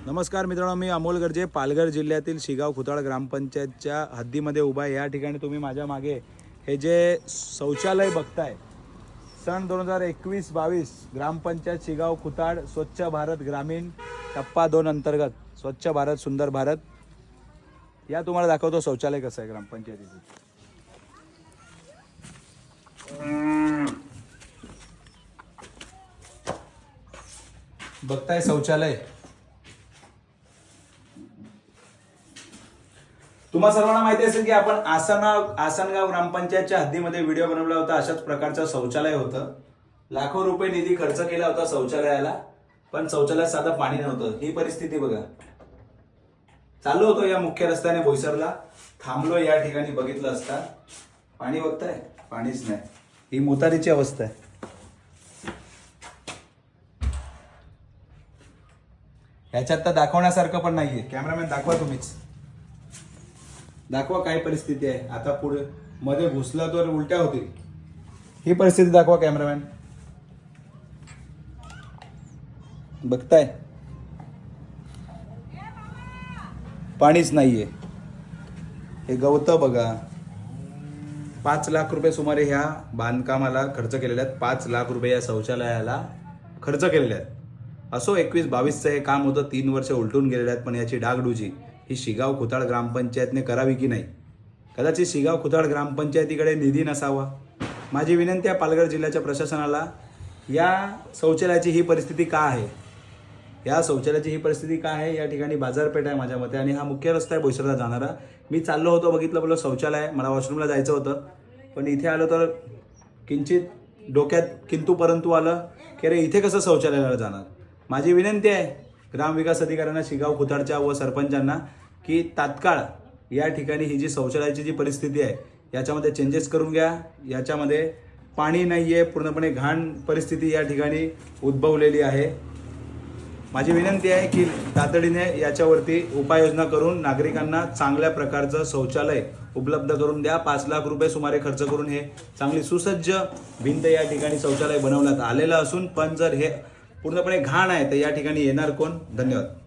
नमस्कार मित्रांनो, मी अमोल गर्जे पालघर जिल्ह्यातील शिगाव खुताळ ग्रामपंचायतच्या हद्दीमध्ये उभा आहे। या ठिकाणी तुम्ही माझ्या मागे हे जे शौचालय बघताय, सन 2021-22 ग्रामपंचायत शिगाव खुताळ स्वच्छ भारत ग्रामीण टप्पा 2 अंतर्गत स्वच्छ भारत सुंदर भारत या तुम्हाला दाखवतो शौचालय कसं आहे ग्रामपंचायतीचं। बघताय शौचालय, तुम्हा सर्वांना माहिती असेल की आपण आसनगाव ग्रामपंचायतच्या हद्दीमध्ये व्हिडिओ बनवला होता। अशाच प्रकारचं शौचालय होतं। लाखो रुपये निधी खर्च केला होता शौचालयाला, पण शौचालयात साधं पाणी नव्हतं। ही परिस्थिती बघा। चाललो होतो या मुख्य रस्त्याने बोईसरला, थांबलो या ठिकाणी, बघितलं असता पाणी बघताय, पाणीच नाही। ही मोतारीची अवस्था आहे। ह्याच्यात तर दाखवण्यासारखं पण नाहीये। कॅमेरामॅन दाखवा, तुम्हीच दाखवा काय परिस्थिती आहे। आता पुढे मध्ये घुसला तर उलट्या होतील। ही परिस्थिती दाखवा कॅमेरामॅन। बघताय पाणीच नाहीये। हे गवतं बघा। 5 लाख रुपये सुमारे ह्या बांधकामाला खर्च केलेले आहेत। 5 लाख रुपये या शौचालयाला खर्च केलेले आहेत। असो 21-22चं हे काम होतं, 3 वर्ष उलटून गेलेले आहेत, पण याची डागडुजी ही शिगाव खुताळ ग्रामपंचायतने करावी की नाही? कदाचित शिगाव खुताळ ग्रामपंचायतीकडे निधी नसावा। माझी विनंती आहे पालघर जिल्ह्याच्या प्रशासनाला, या शौचालयाची ही परिस्थिती का आहे? या शौचालयाची ही परिस्थिती का आहे? या ठिकाणी बाजारपेठ आहे माझ्या मते, आणि हा मुख्य रस्ता आहे बोईसरला जाणारा। मी चाललो होतो, बघितलं, बोललो शौचालय, मला वॉशरूमला जायचं होतं, पण इथे आलो तर किंचित डोक्यात किंतु परंतु आलं की अरे इथे कसं शौचालयाला जाणार? माझी विनंती आहे ग्रामविकास अधिकाऱ्यांना, शिगाव खुताळच्या व सरपंचांना, की तात्काळ या ठिकाणी ही जी शौचालयाची जी परिस्थिती आहे याच्यामध्ये चेंजेस करून घ्या। याच्यामध्ये पाणी नाही आहे, पूर्णपणे घाण परिस्थिती या ठिकाणी उद्भवलेली आहे। माझी विनंती आहे की तातडीने याच्यावरती उपाययोजना करून नागरिकांना चांगल्या प्रकारचं शौचालय उपलब्ध करून द्या। 5 लाख रुपये सुमारे खर्च करून हे चांगली सुसज्ज भिंत या ठिकाणी शौचालय बनवण्यात आलेलं असून, पण जर हे पूर्णपणे घाण आहे तर या ठिकाणी येणार कोण? धन्यवाद।